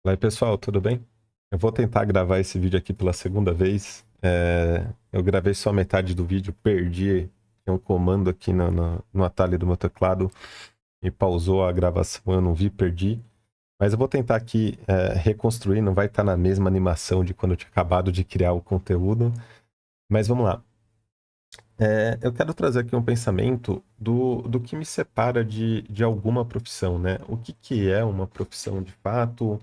Fala aí, pessoal, tudo bem? Eu vou tentar gravar esse vídeo aqui pela segunda vez. Eu gravei só metade do vídeo, perdi. Tem um comando aqui no atalho do meu teclado e pausou a gravação, eu não vi, perdi. Mas eu vou tentar aqui reconstruir, não vai estar na mesma animação de quando eu tinha acabado de criar o conteúdo. Mas vamos lá. Eu quero trazer aqui um pensamento do que me separa de alguma profissão, né? O que, que é uma profissão de fato?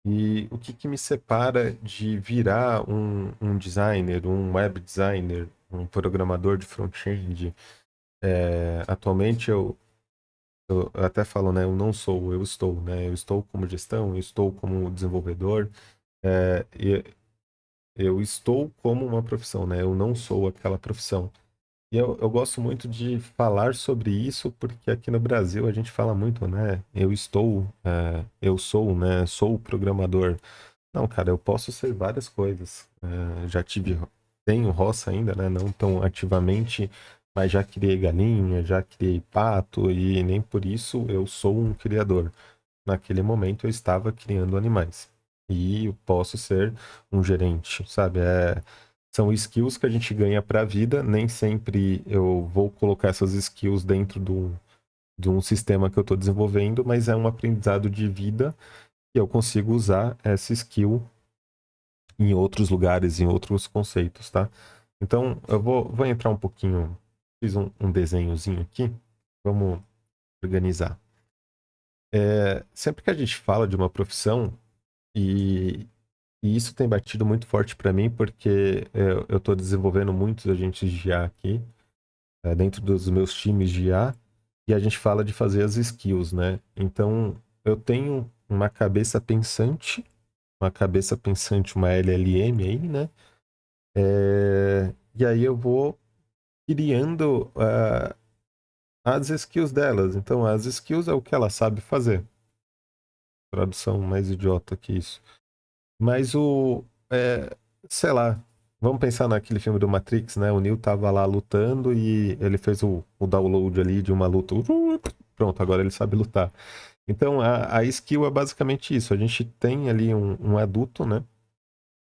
E o que, que me separa de virar um designer, um web designer, um programador de front-end? Atualmente eu até falo, né? Eu não sou, eu estou, né? Eu estou como gestão, eu estou como desenvolvedor, e eu estou como uma profissão, né? Eu não sou aquela profissão. E eu gosto muito de falar sobre isso porque aqui no Brasil a gente fala muito, né? Eu sou, né? Sou programador. Não, cara, eu posso ser várias coisas. Tenho roça ainda, né? Não tão ativamente, mas já criei galinha, já criei pato e nem por isso eu sou um criador. Naquele momento eu estava criando animais. E eu posso ser um gerente, sabe? São skills que a gente ganha para a vida. Nem sempre eu vou colocar essas skills dentro de um sistema que eu estou desenvolvendo, mas é um aprendizado de vida e eu consigo usar essa skill em outros lugares, em outros conceitos, tá? Então, vou entrar um pouquinho, fiz um desenhozinho aqui, vamos organizar. Sempre que a gente fala de uma profissão, e, e isso tem batido muito forte para mim, porque eu estou desenvolvendo muitos agentes de IA aqui, dentro dos meus times de IA, e a gente fala de fazer as skills, né? Então, eu tenho uma cabeça pensante, uma LLM aí, né? E aí eu vou criando as skills delas. Então, as skills é o que ela sabe fazer. Tradução mais idiota que isso. Mas sei lá, vamos pensar naquele filme do Matrix, né? O Neo tava lá lutando e ele fez o download ali de uma luta. Pronto, agora ele sabe lutar. Então, a skill é basicamente isso. A gente tem ali um adulto, né?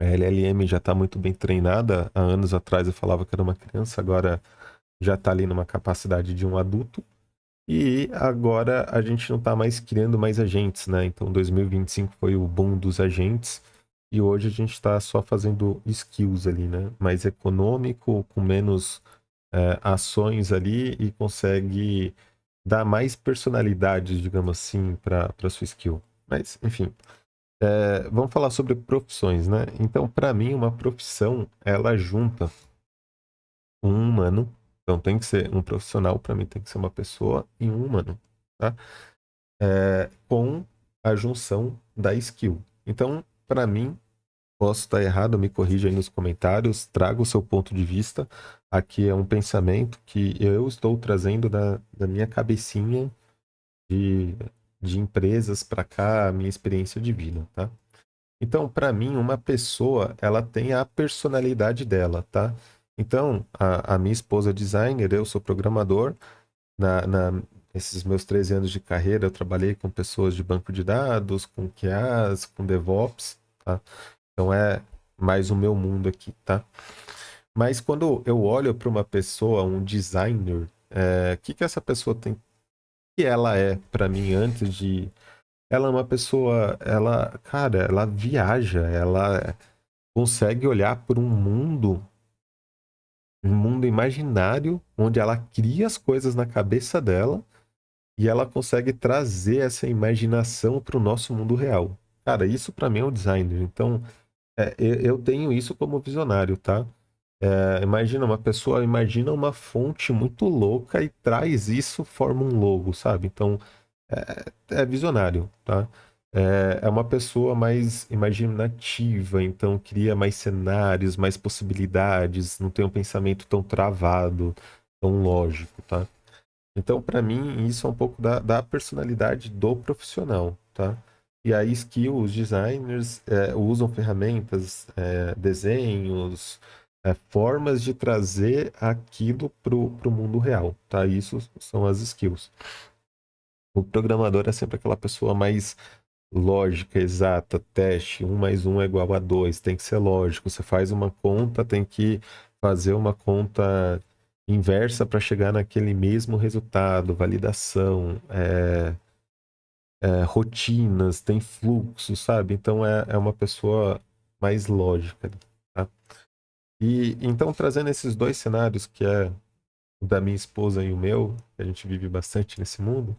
A LLM já está muito bem treinada. Há anos atrás eu falava que era uma criança, agora já está ali numa capacidade de um adulto. E agora a gente não está mais criando mais agentes, né? Então 2025 foi o boom dos agentes. E hoje a gente está só fazendo skills ali, né? Mais econômico, com menos ações ali e consegue dar mais personalidade, digamos assim, para sua skill. Mas, enfim, vamos falar sobre profissões, né? Então, para mim, uma profissão, ela junta um humano. Então tem que ser um profissional, para mim tem que ser uma pessoa e um humano, tá? Com a junção da skill. Então, para mim, posso estar errado, me corrija aí nos comentários, traga o seu ponto de vista. Aqui é um pensamento que eu estou trazendo da minha cabecinha de, de empresas para cá, a minha experiência de vida, tá? Então, para mim, uma pessoa, ela tem a personalidade dela, tá? Então, a minha esposa é designer, eu sou programador. Esses meus 13 anos de carreira, eu trabalhei com pessoas de banco de dados, com QAs, com DevOps, tá? Então, é mais o meu mundo aqui, tá? Mas quando eu olho para uma pessoa, um designer, o que que essa pessoa tem, que ela é para mim antes de ela é uma pessoa, cara, ela viaja, ela consegue olhar para um mundo imaginário, onde ela cria as coisas na cabeça dela e ela consegue trazer essa imaginação para o nosso mundo real. Cara, isso para mim é um designer. Então, eu tenho isso como visionário, tá? Imagina uma pessoa, imagina uma fonte muito louca e traz isso, forma um logo, sabe? Então, é visionário, tá? É uma pessoa mais imaginativa, então cria mais cenários, mais possibilidades, não tem um pensamento tão travado, tão lógico, tá? Então, para mim, isso é um pouco da personalidade do profissional, tá? E aí, skill, os designers usam ferramentas, desenhos, formas de trazer aquilo pro mundo real, tá? Isso são as skills. O programador é sempre aquela pessoa mais lógica exata, teste, 1 mais 1 é igual a 2, tem que ser lógico. Você faz uma conta, tem que fazer uma conta inversa para chegar naquele mesmo resultado, validação, rotinas, tem fluxo, sabe? Então é uma pessoa mais lógica, tá? E então trazendo esses dois cenários, que é o da minha esposa e o meu, que a gente vive bastante nesse mundo,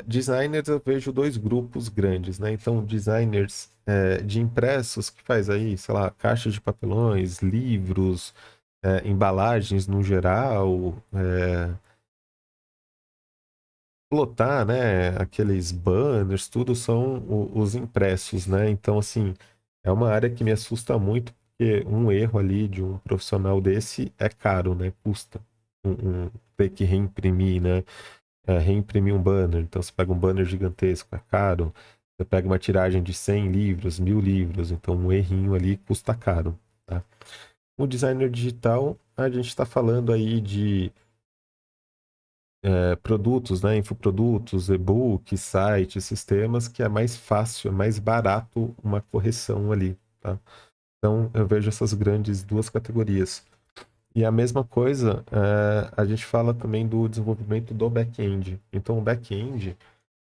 designers eu vejo dois grupos grandes, né? Então, designers de impressos que faz aí, sei lá, caixas de papelões, livros, embalagens no geral, plotar, né? Aqueles banners, tudo são os impressos, né? Então, assim, é uma área que me assusta muito, porque um erro ali de um profissional desse é caro, né? Custa ter que reimprimir, né? Reimprimir um banner. Então, você pega um banner gigantesco, é caro. Você pega uma tiragem de 100 livros, 1.000 livros. Então, um errinho ali custa caro, tá? O designer digital, a gente está falando aí de produtos, né? Infoprodutos, e-book, sites, sistemas, que é mais fácil, é mais barato uma correção ali, tá? Então, eu vejo essas grandes duas categorias. E a mesma coisa, a gente fala também do desenvolvimento do back-end. Então, o back-end,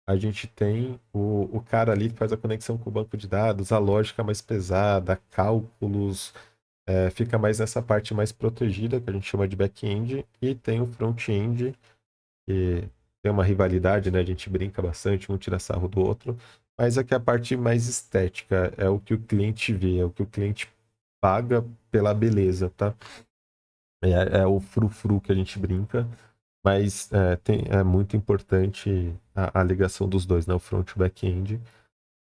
a gente tem o cara ali que faz a conexão com o banco de dados, a lógica mais pesada, cálculos, fica mais nessa parte mais protegida, que a gente chama de back-end, e tem o front-end, que tem uma rivalidade, né? A gente brinca bastante, um tira sarro do outro, mas aqui a parte mais estética, é o que o cliente vê, é o que o cliente paga pela beleza, tá? É o frufru que a gente brinca, mas é muito importante a ligação dos dois, né? O front e o back-end,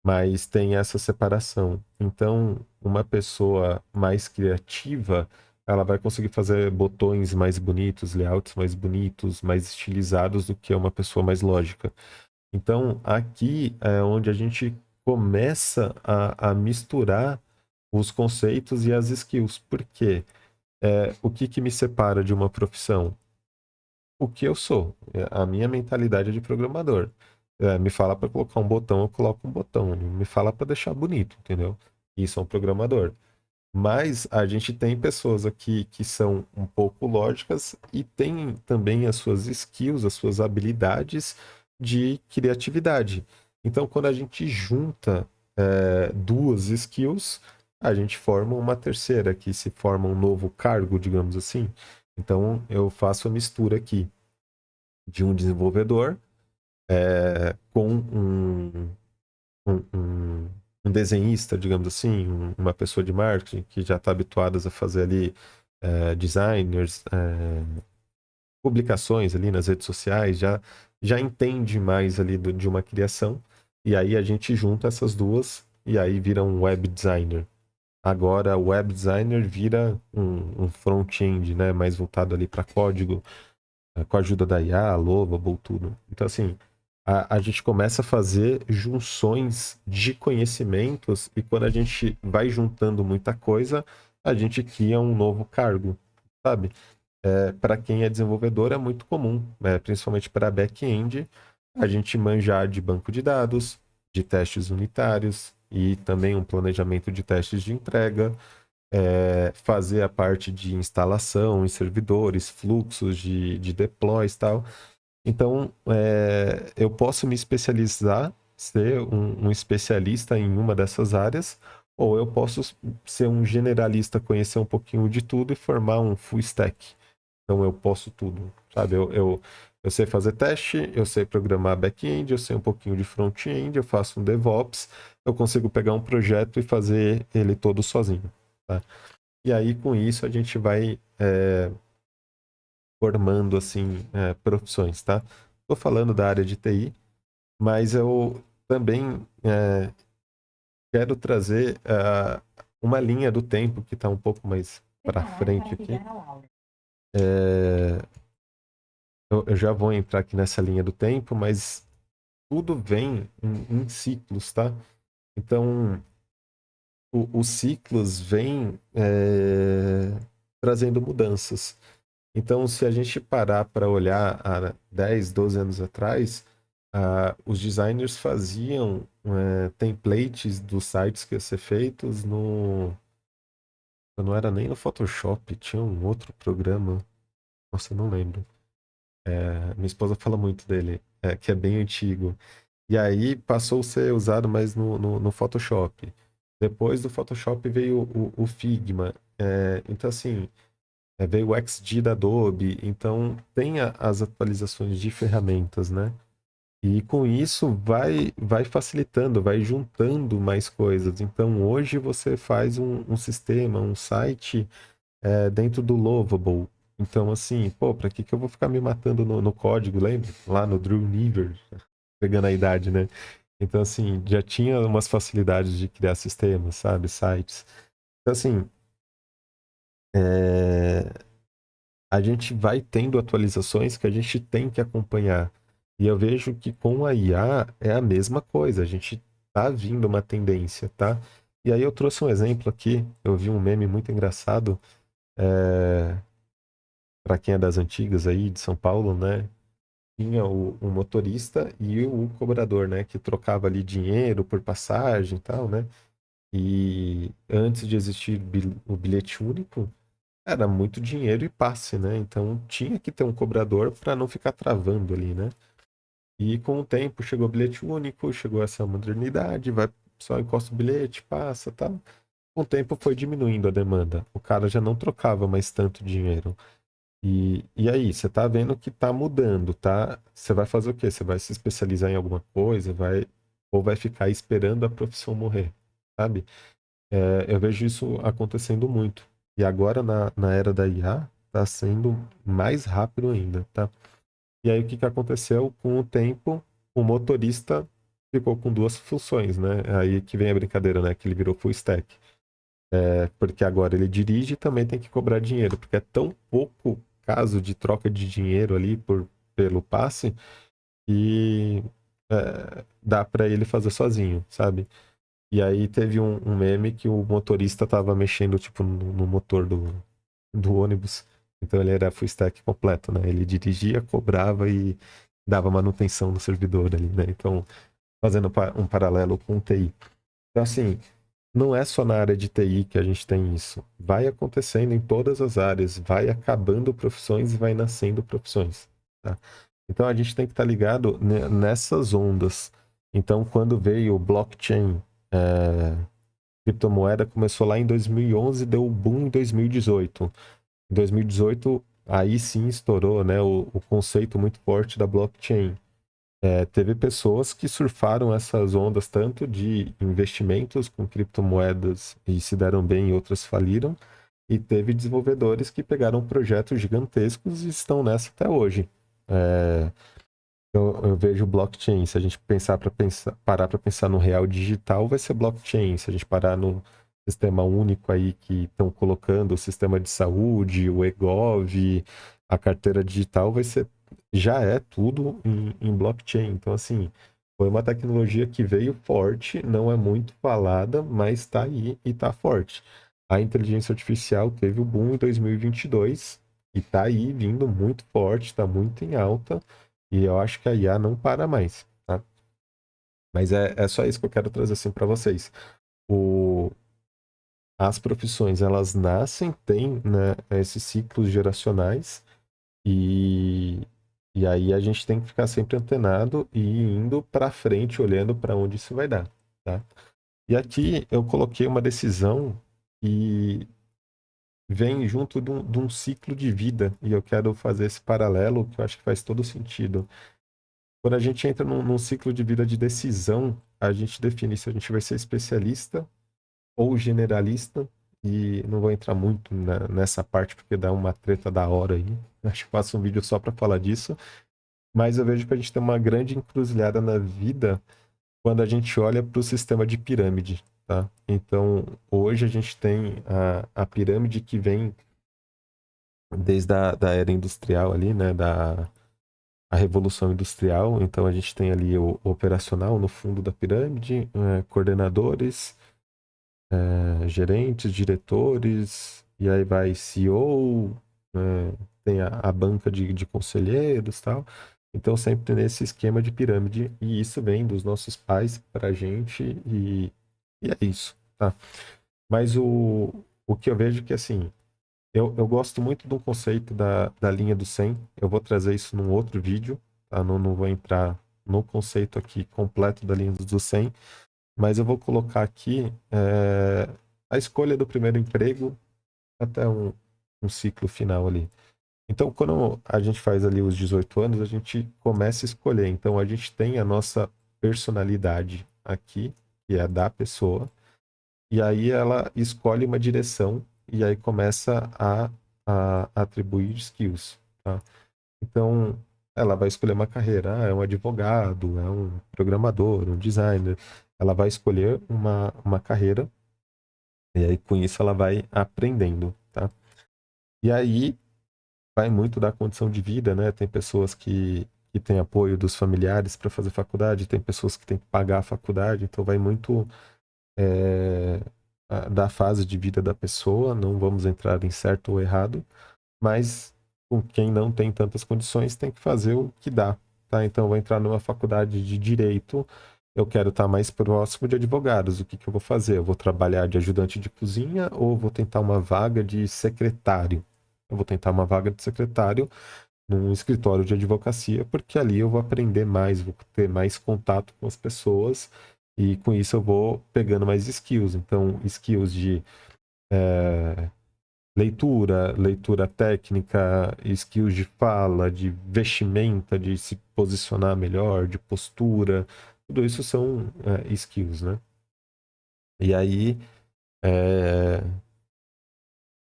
mas tem essa separação. Então, uma pessoa mais criativa, ela vai conseguir fazer botões mais bonitos, layouts mais bonitos, mais estilizados do que uma pessoa mais lógica. Então, aqui é onde a gente começa a misturar os conceitos e as skills. Por quê? O que me separa de uma profissão? O que eu sou, a minha mentalidade de programador. Me fala para colocar um botão, eu coloco um botão. Me fala para deixar bonito, entendeu? Isso é um programador. Mas a gente tem pessoas aqui que são um pouco lógicas e tem também as suas skills, as suas habilidades de criatividade. Então, quando a gente junta duas skills, a gente forma uma terceira, que se forma um novo cargo, digamos assim. Então, eu faço a mistura aqui de um desenvolvedor com um, um, um desenhista, digamos assim, uma pessoa de marketing que já está habituada a fazer ali designers, publicações ali nas redes sociais, já entende mais ali de uma criação, e aí a gente junta essas duas e aí vira um web designer. Agora, o web designer vira um front-end, né, mais voltado ali para código, com a ajuda da IA, Lovable, tudo. Então, assim, a gente começa a fazer junções de conhecimentos e quando a gente vai juntando muita coisa, a gente cria um novo cargo, sabe? Para quem é desenvolvedor é muito comum, principalmente para back-end, a gente manjar de banco de dados, de testes unitários e também um planejamento de testes de entrega, fazer a parte de instalação em servidores, fluxos de deploys e tal. Então, eu posso me especializar, ser um especialista em uma dessas áreas, ou eu posso ser um generalista, conhecer um pouquinho de tudo e formar um full stack. Então, eu posso tudo, sabe? Eu sei fazer teste, eu sei programar back-end, eu sei um pouquinho de front-end, eu faço um DevOps, eu consigo pegar um projeto e fazer ele todo sozinho, tá? E aí, com isso, a gente vai formando, assim, profissões, tá? Estou falando da área de TI, mas eu também quero trazer uma linha do tempo que está um pouco mais para frente aqui. Eu já vou entrar aqui nessa linha do tempo, mas tudo vem em ciclos, tá? Então, os ciclos vêm trazendo mudanças. Então, se a gente parar para olhar há 10, 12 anos atrás, os designers faziam templates dos sites que iam ser feitos no. Não era nem no Photoshop, tinha um outro programa. Nossa, eu não lembro. Minha esposa fala muito dele, que é bem antigo. E aí passou a ser usado mais no Photoshop. Depois do Photoshop veio o Figma. Então, assim, veio o XD da Adobe. Então, tem as atualizações de ferramentas, né? E com isso vai facilitando, vai juntando mais coisas. Então, hoje você faz um sistema, um site dentro do Lovable. Então, assim, pô, pra que eu vou ficar me matando no código, lembra? Lá no Dreamweaver, pegando a idade, né? Então, assim, já tinha umas facilidades de criar sistemas, sabe? Sites. Então, assim, é, a gente vai tendo atualizações que a gente tem que acompanhar. E eu vejo que com a IA é a mesma coisa, a gente tá vindo uma tendência, tá? E aí eu trouxe um exemplo aqui, eu vi um meme muito engraçado, para quem é das antigas aí, de São Paulo, né? Tinha o motorista e o cobrador, né? Que trocava ali dinheiro por passagem e tal, né? E antes de existir o bilhete único, era muito dinheiro e passe, né? Então tinha que ter um cobrador para não ficar travando ali, né? E com o tempo chegou o bilhete único, chegou essa modernidade, vai só encosta o bilhete, passa, tal. Com o tempo foi diminuindo a demanda. O cara já não trocava mais tanto dinheiro. E aí, você tá vendo que tá mudando, tá? Você vai fazer o quê? Você vai se especializar em alguma coisa, ou vai ficar esperando a profissão morrer, sabe? Eu vejo isso acontecendo muito. E agora, na era da IA, tá sendo mais rápido ainda, tá? E aí, o que que aconteceu? Com o tempo, o motorista ficou com duas funções, né? Aí que vem a brincadeira, né? Que ele virou full stack. Porque agora ele dirige e também tem que cobrar dinheiro, porque é tão pouco caso de troca de dinheiro ali pelo passe que dá para ele fazer sozinho, sabe? E aí teve um meme que o motorista tava mexendo, tipo, no motor do ônibus. Então ele era full stack completo, né? Ele dirigia, cobrava e dava manutenção no servidor ali, né? Então, fazendo um paralelo com o TI. Então, assim, não é só na área de TI que a gente tem isso. Vai acontecendo em todas as áreas, vai acabando profissões e vai nascendo profissões, tá? Então a gente tem que estar ligado nessas ondas. Então, quando veio o blockchain, criptomoeda começou lá em 2011, deu o boom em 2018. Em 2018, aí sim estourou, né, o conceito muito forte da blockchain. Teve pessoas que surfaram essas ondas tanto de investimentos com criptomoedas e se deram bem e outras faliram, e teve desenvolvedores que pegaram projetos gigantescos e estão nessa até hoje. É, eu vejo blockchain, se a gente parar para pensar no real digital, vai ser blockchain. Se a gente parar no sistema único aí que estão colocando, o sistema de saúde, o eGov, a carteira digital, já é tudo em blockchain. Então, assim, foi uma tecnologia que veio forte, não é muito falada, mas está aí e está forte. A inteligência artificial teve o boom em 2022 e está aí vindo muito forte, está muito em alta. E eu acho que a IA não para mais, tá? Mas é só isso que eu quero trazer assim para vocês. O, as profissões, elas nascem, têm, né, esses ciclos geracionais e, e aí a gente tem que ficar sempre antenado e indo para frente, olhando para onde isso vai dar, tá? E aqui eu coloquei uma decisão que vem junto de um ciclo de vida e eu quero fazer esse paralelo que eu acho que faz todo sentido. Quando a gente entra num ciclo de vida de decisão, a gente define se a gente vai ser especialista ou generalista. E não vou entrar muito nessa parte porque dá uma treta da hora aí. Acho que faço um vídeo só para falar disso. Mas eu vejo que a gente tem uma grande encruzilhada na vida quando a gente olha para o sistema de pirâmide, tá? Então, hoje a gente tem a pirâmide que vem desde da era industrial ali, né? A Revolução Industrial. Então a gente tem ali o operacional no fundo da pirâmide, coordenadores, gerentes, diretores, e aí vai CEO, tem a banca de conselheiros e tal. Então, sempre nesse esquema de pirâmide, e isso vem dos nossos pais para a gente, e é isso, tá? Mas o que eu vejo que, assim, eu gosto muito do conceito da linha do 100. Eu vou trazer isso num outro vídeo, tá? Não vou entrar no conceito aqui completo da linha do 100, mas eu vou colocar aqui a escolha do primeiro emprego até um ciclo final ali. Então, quando a gente faz ali os 18 anos, a gente começa a escolher. Então, a gente tem a nossa personalidade aqui, que é a da pessoa, e aí ela escolhe uma direção e aí começa a atribuir skills, tá? Então, ela vai escolher uma carreira, é um advogado, é um programador, um designer. Ela vai escolher uma carreira e aí com isso ela vai aprendendo, tá? E aí vai muito da condição de vida, né? Tem pessoas que têm apoio dos familiares para fazer faculdade, tem pessoas que têm que pagar a faculdade, então vai muito é, da fase de vida da pessoa, não vamos entrar em certo ou errado, mas com quem não tem tantas condições tem que fazer o que dá, tá? Então eu vou entrar numa faculdade de direito, eu quero estar mais próximo de advogados, o que que eu vou fazer? Eu vou trabalhar de ajudante de cozinha ou vou tentar uma vaga de secretário? Eu vou tentar uma vaga de secretário num escritório de advocacia, porque ali eu vou aprender mais, vou ter mais contato com as pessoas e com isso eu vou pegando mais skills. Então, skills de leitura técnica, skills de fala, de vestimenta, de se posicionar melhor, de postura, tudo isso são skills, né? E aí é,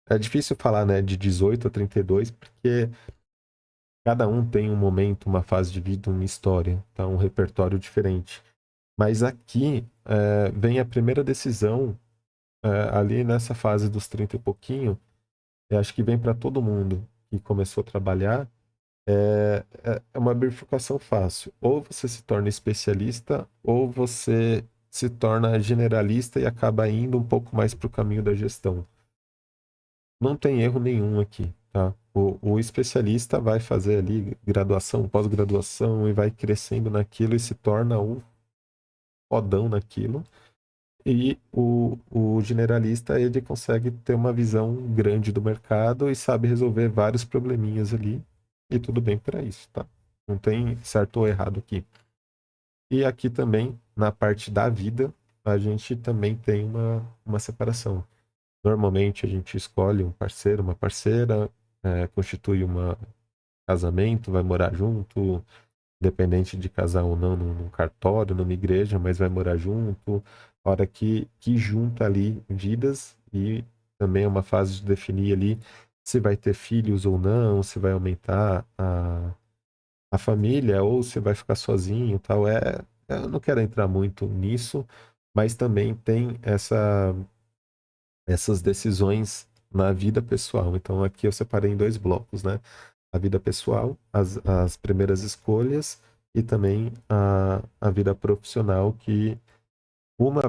é difícil falar, né, de 18 a 32, porque cada um tem um momento, uma fase de vida, uma história, tá? Um repertório diferente. Mas aqui vem a primeira decisão, ali nessa fase dos 30 e pouquinho, eu acho que vem para todo mundo que começou a trabalhar, é uma bifurcação fácil. Ou você se torna especialista, ou você se torna generalista e acaba indo um pouco mais para o caminho da gestão. Não tem erro nenhum aqui, tá? O especialista vai fazer ali graduação, pós-graduação e vai crescendo naquilo e se torna um fodão naquilo. E o generalista, ele consegue ter uma visão grande do mercado e sabe resolver vários probleminhas ali. E tudo bem para isso, tá? Não tem certo ou errado aqui. E aqui também, na parte da vida, a gente também tem uma separação. Normalmente a gente escolhe um parceiro, uma parceira, constitui um casamento, vai morar junto, independente de casar ou não num cartório, numa igreja, mas vai morar junto. A hora que junta ali vidas e também é uma fase de definir ali se vai ter filhos ou não, se vai aumentar a família ou se vai ficar sozinho e tal. Eu não quero entrar muito nisso, mas também tem essas decisões na vida pessoal. Então aqui eu separei em dois blocos, né? A vida pessoal, as primeiras escolhas e também a vida profissional, que uma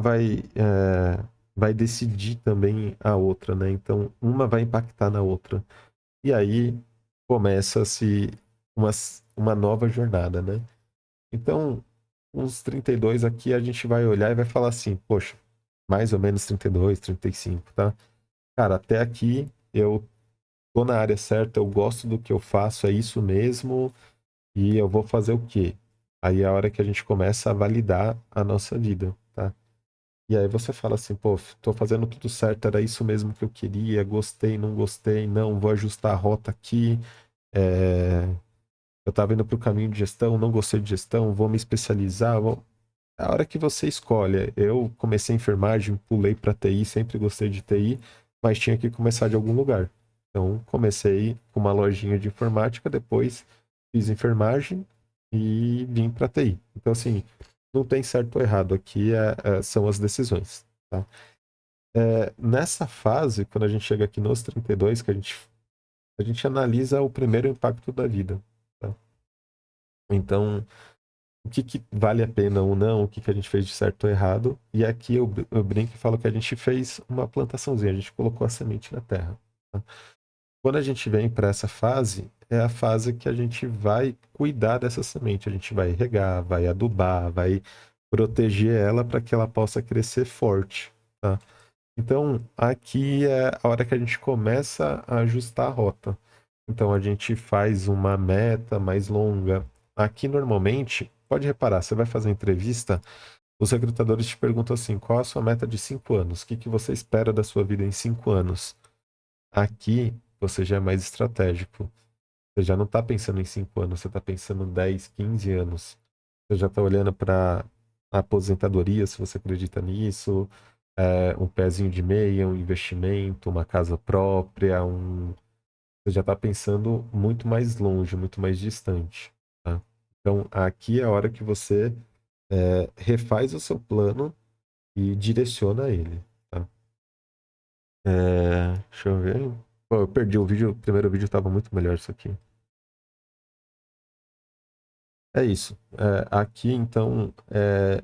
vai decidir também a outra, né? Então uma vai impactar na outra. E aí começa-se uma, uma nova jornada, né? Então, uns 32 aqui a gente vai olhar e vai falar assim, poxa, mais ou menos 32, 35, tá? Cara, até aqui eu tô na área certa, eu gosto do que eu faço, é isso mesmo, e eu vou fazer o quê? Aí é a hora que a gente começa a validar a nossa vida, tá? E aí você fala assim, pô, tô fazendo tudo certo, era isso mesmo que eu queria, gostei, não gostei, não, vou ajustar a rota aqui, é, eu tava indo pro caminho de gestão, não gostei de gestão, vou me especializar, vou... É a hora que você escolhe. Eu comecei enfermagem, pulei para TI, sempre gostei de TI, mas tinha que começar de algum lugar. Então, comecei com uma lojinha de informática, depois fiz enfermagem e vim para TI. Então, assim, não tem certo ou errado. Aqui são as decisões, tá? Nessa fase, quando a gente chega aqui nos 32, que a gente analisa o primeiro impacto da vida, tá? Então, o que vale a pena ou não, o que a gente fez de certo ou errado. E aqui eu brinco e falo que a gente fez uma plantaçãozinha, a gente colocou a semente na terra, tá? Quando a gente vem para essa fase, é a fase que a gente vai cuidar dessa semente. A gente vai regar, vai adubar, vai proteger ela para que ela possa crescer forte, tá? Então, aqui é a hora que a gente começa a ajustar a rota. Então, a gente faz uma meta mais longa. Aqui, normalmente, pode reparar, você vai fazer entrevista, os recrutadores te perguntam assim: qual a sua meta de 5 anos? O que que você espera da sua vida em 5 anos? Aqui, você já é mais estratégico. Você já não está pensando em 5 anos, você está pensando em 10, 15 anos. Você já está olhando para a aposentadoria, se você acredita nisso, um pezinho de meia, um investimento, uma casa própria, você já está pensando muito mais longe, muito mais distante, tá? Então, aqui é a hora que você refaz o seu plano e direciona ele, tá? Deixa eu ver. Pô, eu perdi o vídeo, o primeiro vídeo estava muito melhor isso aqui. É isso. Aqui, então,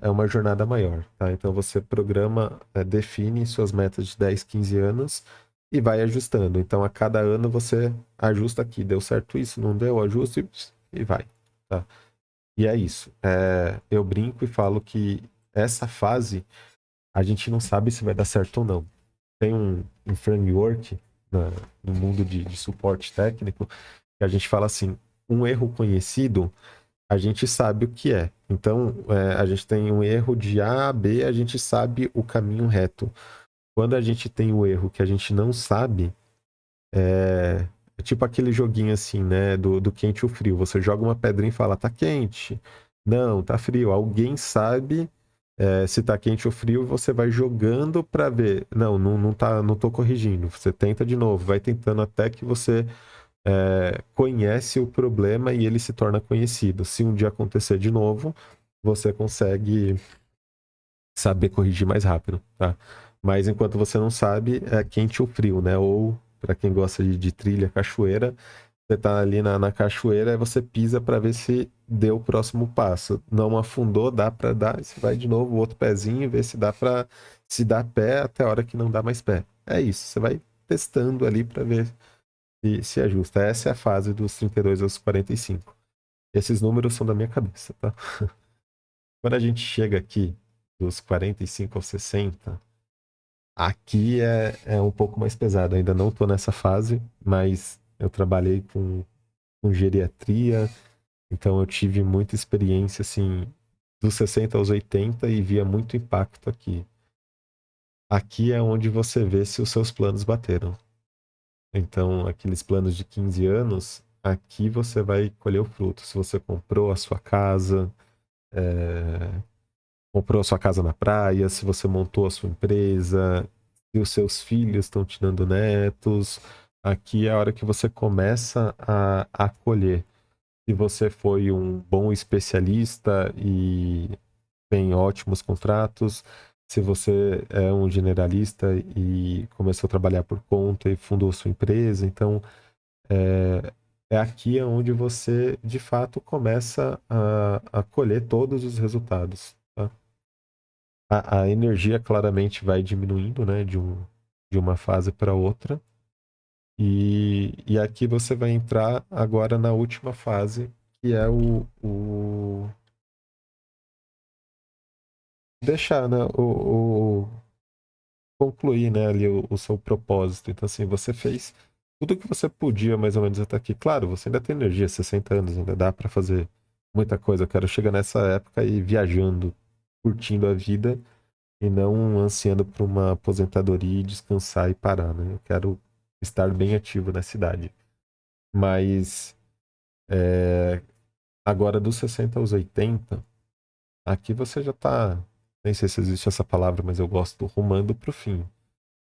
é uma jornada maior, tá? Então, você programa, define suas metas de 10, 15 anos e vai ajustando. Então, a cada ano você ajusta aqui. Deu certo isso? Não deu? Ajusta e vai, tá? E é isso. Eu brinco e falo que essa fase a gente não sabe se vai dar certo ou não. Tem um framework no mundo de suporte técnico que a gente fala assim, um erro conhecido a gente sabe o que é. Então, a gente tem um erro de A a B, a gente sabe o caminho reto. Quando a gente tem o erro que a gente não sabe, é tipo aquele joguinho assim, né? Do quente ou frio. Você joga uma pedrinha e fala, tá quente. Não, tá frio. Alguém sabe se tá quente ou frio, você vai jogando para ver. Não, não tá, não tô corrigindo. Você tenta de novo, vai tentando até que você conhece o problema e ele se torna conhecido. Se um dia acontecer de novo, você consegue saber corrigir mais rápido, tá? Mas enquanto você não sabe, é quente ou frio, né? Ou, para quem gosta de trilha, cachoeira, você tá ali na cachoeira e você pisa para ver se deu o próximo passo. Não afundou, dá para dar, você vai de novo, o outro pezinho, ver se dá para se dar pé até a hora que não dá mais pé. É isso, você vai testando ali para ver se ajusta. Essa é a fase dos 32 aos 45. Esses números são da minha cabeça, tá? Quando a gente chega aqui dos 45 aos 60, aqui é um pouco mais pesado. Ainda não estou nessa fase, mas eu trabalhei com geriatria, então eu tive muita experiência, assim, dos 60 aos 80 e via muito impacto aqui. Aqui é onde você vê se os seus planos bateram. Então, aqueles planos de 15 anos, aqui você vai colher o fruto. Se você comprou a sua casa, comprou a sua casa na praia, se você montou a sua empresa, se os seus filhos estão te dando netos, aqui é a hora que você começa a colher. Se você foi um bom especialista e tem ótimos contratos, se você é um generalista e começou a trabalhar por conta e fundou sua empresa, então é aqui onde você, de fato, começa a colher todos os resultados, tá? A energia claramente vai diminuindo, né, de uma fase para outra. E aqui você vai entrar agora na última fase, que é o deixar, né, concluir, né, ali o seu propósito. Então, assim, você fez tudo o que você podia, mais ou menos, até aqui. Claro, você ainda tem energia, 60 anos, ainda dá para fazer muita coisa. Eu quero chegar nessa época e viajando, curtindo a vida e não ansiando por uma aposentadoria e descansar e parar, né? Eu quero estar bem ativo na cidade. Mas agora dos 60 aos 80, aqui você já tá, nem sei se existe essa palavra, mas eu gosto, rumando pro fim.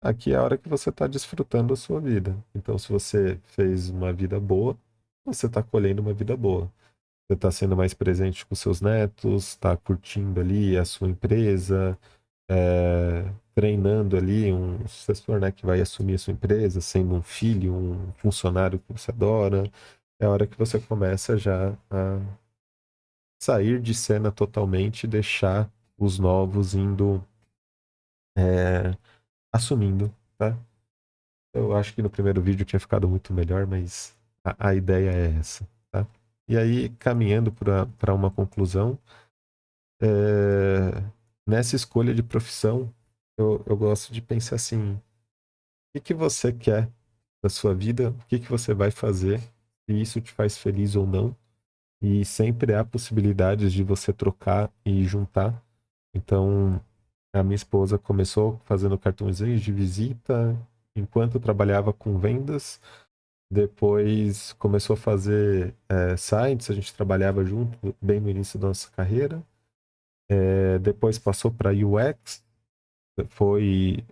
Aqui é a hora que você está desfrutando a sua vida. Então, se você fez uma vida boa, você está colhendo uma vida boa. Você está sendo mais presente com seus netos, está curtindo ali a sua empresa, treinando ali um sucessor, né, que vai assumir a sua empresa, sendo um filho, um funcionário que você adora. É a hora que você começa já a sair de cena totalmente e deixar os novos indo, assumindo, tá? Eu acho que no primeiro vídeo tinha ficado muito melhor, mas a ideia é essa, tá? E aí, caminhando para uma conclusão, nessa escolha de profissão, eu gosto de pensar assim, o que você quer da sua vida, o que você vai fazer, se isso te faz feliz ou não, e sempre há possibilidades de você trocar e juntar. Então, a minha esposa começou fazendo cartõezinhos de visita enquanto eu trabalhava com vendas. Depois começou a fazer sites, a gente trabalhava junto bem no início da nossa carreira. Depois passou para UX, foi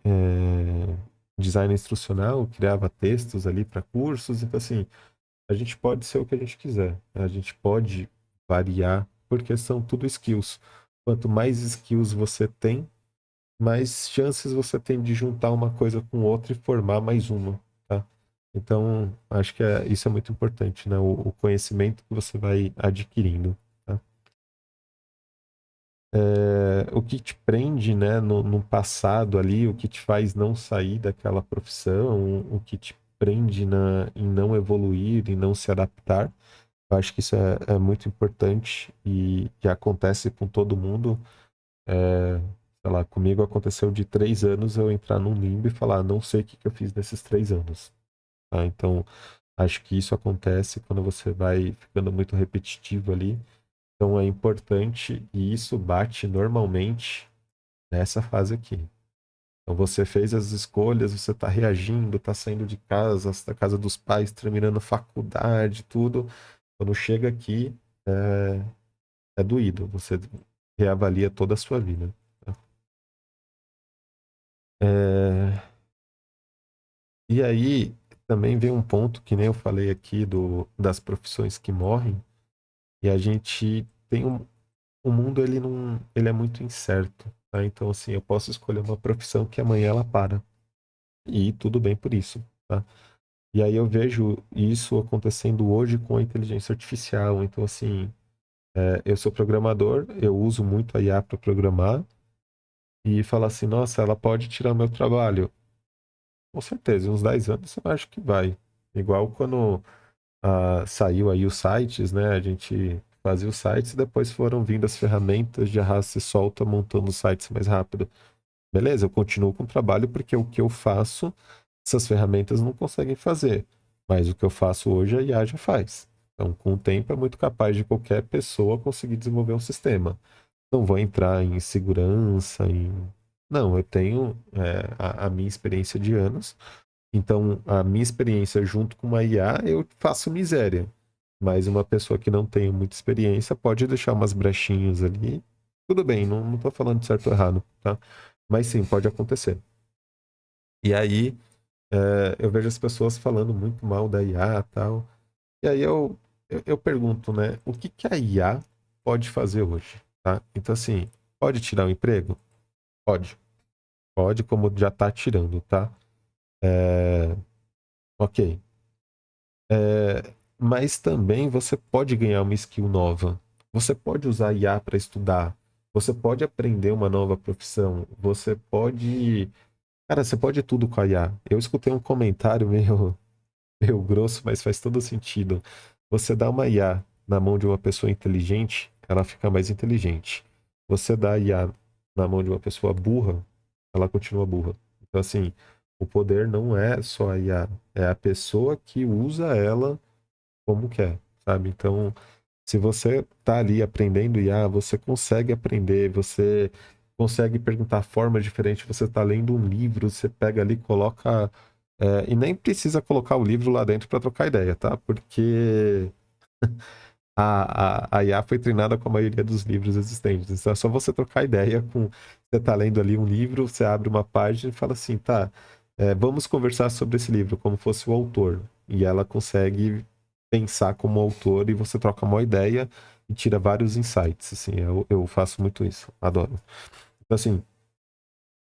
design instrucional, criava textos ali para cursos. Então, assim, a gente pode ser o que a gente quiser. A gente pode variar, porque são tudo skills. Quanto mais skills você tem, mais chances você tem de juntar uma coisa com outra e formar mais uma, tá? Então, acho que isso é muito importante, né? O conhecimento que você vai adquirindo, tá? O que te prende, né, no passado ali, o que te faz não sair daquela profissão, o que te prende em não evoluir e não se adaptar. Eu acho que isso é muito importante e acontece com todo mundo. Sei lá, comigo aconteceu de 3 anos eu entrar num limbo e falar, não sei o que eu fiz nesses 3 anos. Tá? Então, acho que isso acontece quando você vai ficando muito repetitivo ali. Então, é importante e isso bate normalmente nessa fase aqui. Então, você fez as escolhas, você está reagindo, está saindo de casa, da casa dos pais, terminando faculdade, tudo. Quando chega aqui, é doído. Você reavalia toda a sua vida. Tá? É, E aí também vem um ponto que nem eu falei aqui das profissões que morrem, e a gente tem o mundo ele não, ele é muito incerto, tá? Então assim, eu posso escolher uma profissão que amanhã ela para, e tudo bem por isso, tá? E aí eu vejo isso acontecendo hoje com a inteligência artificial. Então assim, eu sou programador, eu uso muito a IA para programar e falar assim, nossa, ela pode tirar meu trabalho. Com certeza, em uns 10 anos eu acho que vai. Igual quando saiu aí os sites, né? A gente fazia os sites e depois foram vindo as ferramentas de arrasta e solta montando os sites mais rápido. Beleza, eu continuo com o trabalho porque o que eu faço, essas ferramentas não conseguem fazer. Mas o que eu faço hoje a IA já faz. Então, com o tempo, é muito capaz de qualquer pessoa conseguir desenvolver um sistema. Não vou entrar em segurança, em... Não, eu tenho a minha experiência de anos. Então, a minha experiência junto com uma IA, eu faço miséria. Mas uma pessoa que não tem muita experiência pode deixar umas brechinhas ali. Tudo bem, não tô falando de certo ou errado, tá? Mas sim, pode acontecer. E aí, eu vejo as pessoas falando muito mal da IA e tal. E aí eu pergunto, né? O que que a IA pode fazer hoje, tá? Então, assim, pode tirar o emprego? Pode. Pode, como já tá tirando, tá? É, ok. Mas também você pode ganhar uma skill nova. Você pode usar IA para estudar. Você pode aprender uma nova profissão. Você pode. Cara, você pode tudo com a IA. Eu escutei um comentário meio grosso, mas faz todo sentido. Você dá uma IA na mão de uma pessoa inteligente, ela fica mais inteligente. Você dá a IA na mão de uma pessoa burra, ela continua burra. Então, assim, o poder não é só a IA, é a pessoa que usa ela como quer, sabe? Então, se você tá ali aprendendo IA, você consegue aprender, você consegue perguntar formas diferentes, você tá lendo um livro, você pega ali, coloca. E nem precisa colocar o livro lá dentro para trocar ideia, tá? Porque a IA foi treinada com a maioria dos livros existentes. Então é só você trocar ideia com. Você tá lendo ali um livro, você abre uma página e fala assim, tá, vamos conversar sobre esse livro, como fosse o autor. E ela consegue pensar como autor e você troca uma ideia e tira vários insights. Assim, eu faço muito isso, adoro. Então, assim,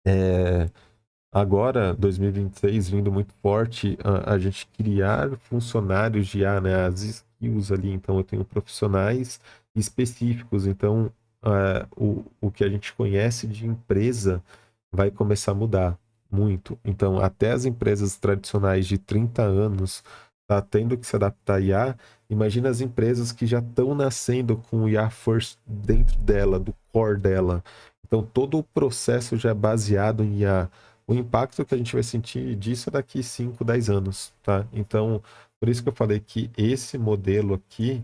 é, agora, 2026, vindo muito forte, a gente criar funcionários de IA, né? As skills ali. Então, eu tenho profissionais específicos. Então, o que a gente conhece de empresa vai começar a mudar muito. Então, até as empresas tradicionais de 30 anos está tendo que se adaptar a IA, imagina as empresas que já estão nascendo com o IA first dentro dela, do core dela. Então, todo o processo já é baseado em IA. O impacto que a gente vai sentir disso é daqui 5, 10 anos, tá? Então, por isso que eu falei que esse modelo aqui,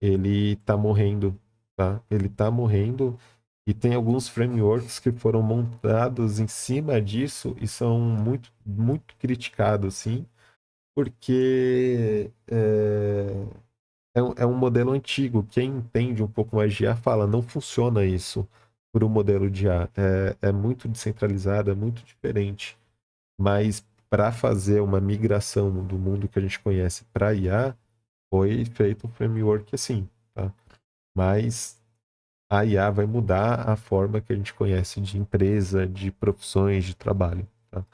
ele tá morrendo, tá? Ele tá morrendo e tem alguns frameworks que foram montados em cima disso e são muito, muito criticados, sim, porque é um modelo antigo. Quem entende um pouco mais de IA fala, não funciona isso por um modelo de IA. É muito descentralizado, é muito diferente. Mas para fazer uma migração do mundo que a gente conhece para IA, foi feito um framework assim, tá? Mas a IA vai mudar a forma que a gente conhece de empresa, de profissões, de trabalho, tá?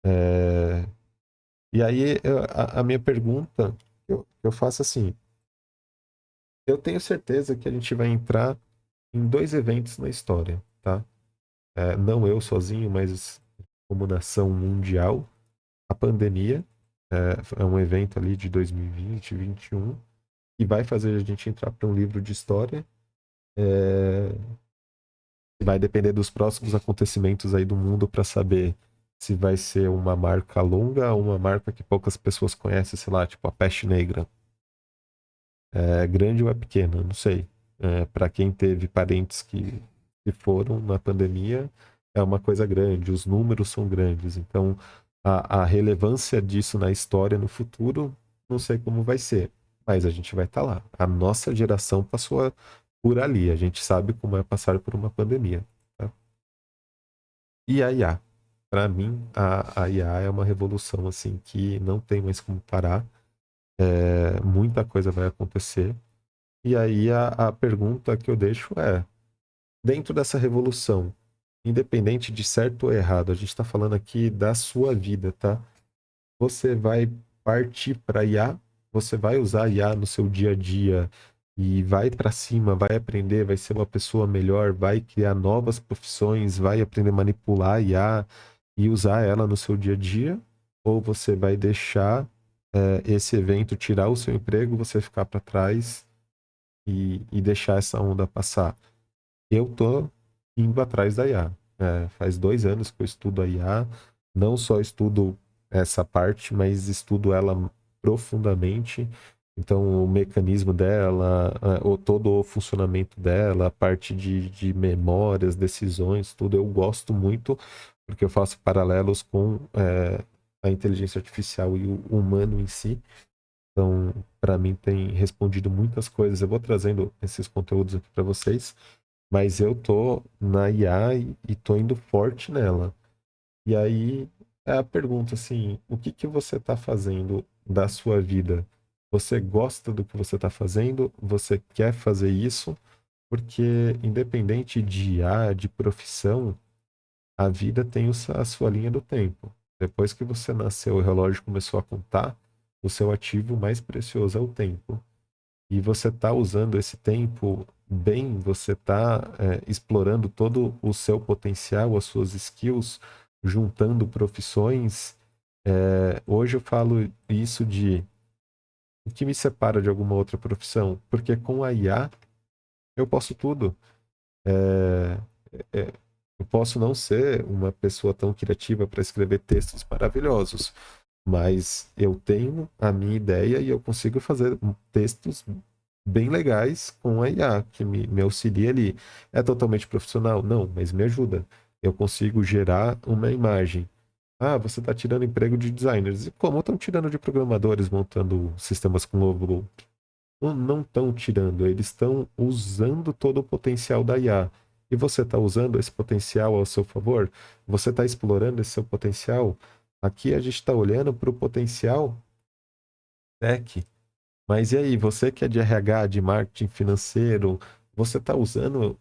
É, E aí, a minha pergunta, eu faço assim, eu tenho certeza que a gente vai entrar em dois eventos na história, tá? Não eu sozinho, mas como nação mundial. A pandemia é um evento ali de 2020, 2021, e vai fazer a gente entrar para um livro de história. É, Vai depender dos próximos acontecimentos aí do mundo para saber se vai ser uma marca longa ou uma marca que poucas pessoas conhecem, sei lá, tipo a peste negra. É grande ou é pequena? Não sei. Para quem teve parentes que foram na pandemia, é uma coisa grande, os números são grandes. Então, a relevância disso na história, no futuro, não sei como vai ser. Mas a gente vai estar lá. A nossa geração passou por ali. A gente sabe como é passar por uma pandemia. Tá? E a IA? Para mim, a IA é uma revolução assim que não tem mais como parar. Muita coisa vai acontecer. E aí a pergunta que eu deixo é, dentro dessa revolução, independente de certo ou errado, a gente está falando aqui da sua vida, tá? Você vai partir para IA, você vai usar IA no seu dia a dia e vai para cima, vai aprender, vai ser uma pessoa melhor, vai criar novas profissões, vai aprender a manipular a IA e usar ela no seu dia a dia, ou você vai deixar esse evento tirar o seu emprego, você ficar para trás e deixar essa onda passar. Eu tô indo atrás da IA. Faz 2 anos que eu estudo a IA. Não só estudo essa parte, mas estudo ela profundamente. Então, o mecanismo dela, todo o funcionamento dela, a parte de memórias, decisões, tudo, eu gosto muito, porque eu faço paralelos com a inteligência artificial e o humano em si. Então, para mim, tem respondido muitas coisas. Eu vou trazendo esses conteúdos aqui para vocês, mas eu tô na IA e tô indo forte nela. E aí é a pergunta assim, o que que você está fazendo da sua vida? Você gosta do que você está fazendo? Você quer fazer isso? Porque independente de IA, de profissão, a vida tem a sua linha do tempo. Depois que você nasceu, o relógio começou a contar, o seu ativo mais precioso é o tempo. E você está usando esse tempo bem, você está explorando todo o seu potencial, as suas skills, juntando profissões. Hoje eu falo isso de o que me separa de alguma outra profissão, porque com a IA eu posso tudo. É, é, eu posso não ser uma pessoa tão criativa para escrever textos maravilhosos, mas eu tenho a minha ideia e eu consigo fazer textos bem legais com a IA, que me auxilia ali. É totalmente profissional? Não, mas me ajuda. Eu consigo gerar uma imagem. Ah, você está tirando emprego de designers. E como estão tirando de programadores montando sistemas com logo? Não estão tirando, eles estão usando todo o potencial da IA. E você está usando esse potencial ao seu favor? Você está explorando esse seu potencial? Aqui a gente está olhando para o potencial tech. Mas e aí, você que é de RH, de marketing financeiro, você está usando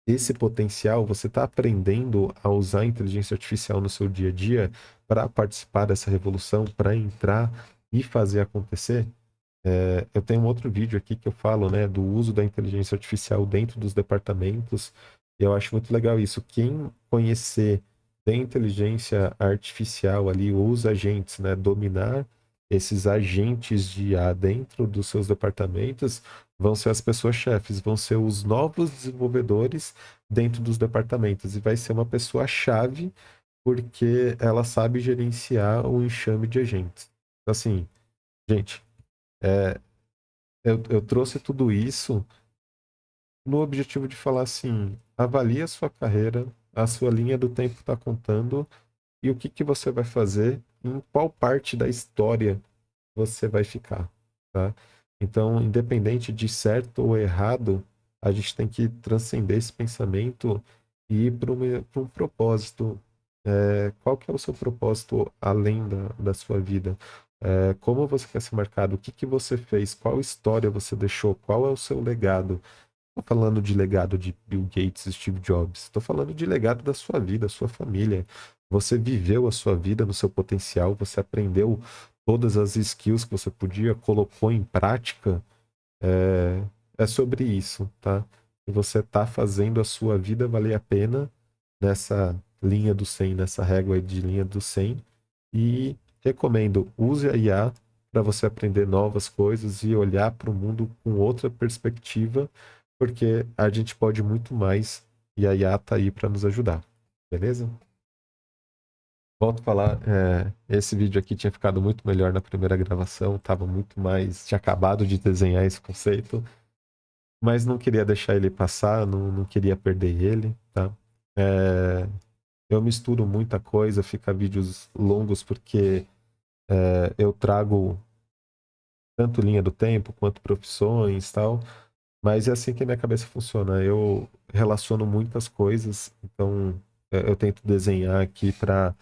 esse potencial? Você está aprendendo a usar a inteligência artificial no seu dia a dia para participar dessa revolução, para entrar e fazer acontecer? Eu tenho um outro vídeo aqui que eu falo, né, do uso da inteligência artificial dentro dos departamentos. E eu acho muito legal isso. Quem conhecer da inteligência artificial ali, os agentes, né, dominar esses agentes de IA dentro dos seus departamentos vão ser as pessoas chefes, vão ser os novos desenvolvedores dentro dos departamentos e vai ser uma pessoa-chave porque ela sabe gerenciar o enxame de agentes. Então, assim, gente, eu trouxe tudo isso no objetivo de falar assim: avalie a sua carreira, a sua linha do tempo está contando e o que que você vai fazer, em qual parte da história você vai ficar, tá? Então, independente de certo ou errado, a gente tem que transcender esse pensamento e ir para um propósito. Qual que é o seu propósito além da sua vida? Como você quer ser marcado? O que que você fez? Qual história você deixou? Qual é o seu legado? Estou falando de legado de Bill Gates, Steve Jobs. Estou falando de legado da sua vida, da sua família. Você viveu a sua vida no seu potencial, você aprendeu todas as skills que você podia, colocou em prática. É, é sobre isso, tá? E você está fazendo a sua vida valer a pena nessa linha do 100, nessa régua aí de linha do 100. E recomendo, use a IA para você aprender novas coisas e olhar para o mundo com outra perspectiva, porque a gente pode muito mais e a IA tá aí para nos ajudar. Beleza? Volto a falar, esse vídeo aqui tinha ficado muito melhor na primeira gravação, tava muito mais, tinha acabado de desenhar esse conceito, mas não queria deixar ele passar, não queria perder ele, tá? É, eu misturo muita coisa, fica vídeos longos porque eu trago tanto linha do tempo quanto profissões tal, mas é assim que a minha cabeça funciona. Eu relaciono muitas coisas, então eu tento desenhar aqui para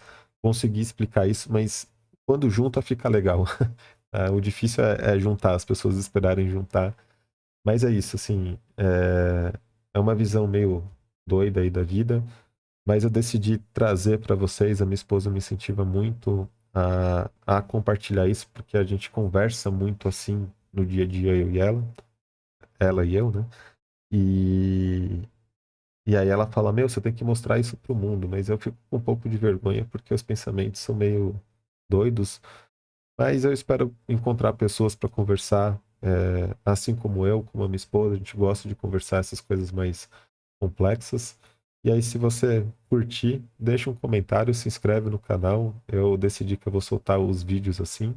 conseguir explicar isso, mas quando junta fica legal. O difícil é juntar, as pessoas esperarem juntar. Mas é isso, assim, é uma visão meio doida aí da vida, mas eu decidi trazer para vocês. A minha esposa me incentiva muito a compartilhar isso, porque a gente conversa muito assim no dia a dia, eu e ela e eu, né? E, e aí ela fala: Meu, você tem que mostrar isso pro mundo, mas eu fico com um pouco de vergonha porque os pensamentos são meio doidos. Mas eu espero encontrar pessoas para conversar, assim como eu, como a minha esposa, a gente gosta de conversar essas coisas mais complexas. E aí, se você curtir, deixa um comentário, se inscreve no canal. Eu decidi que eu vou soltar os vídeos assim.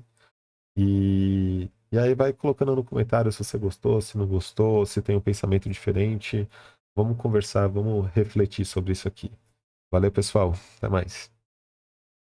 E aí vai colocando no comentário se você gostou, se não gostou, se tem um pensamento diferente. Vamos conversar, vamos refletir sobre isso aqui. Valeu, pessoal. Até mais.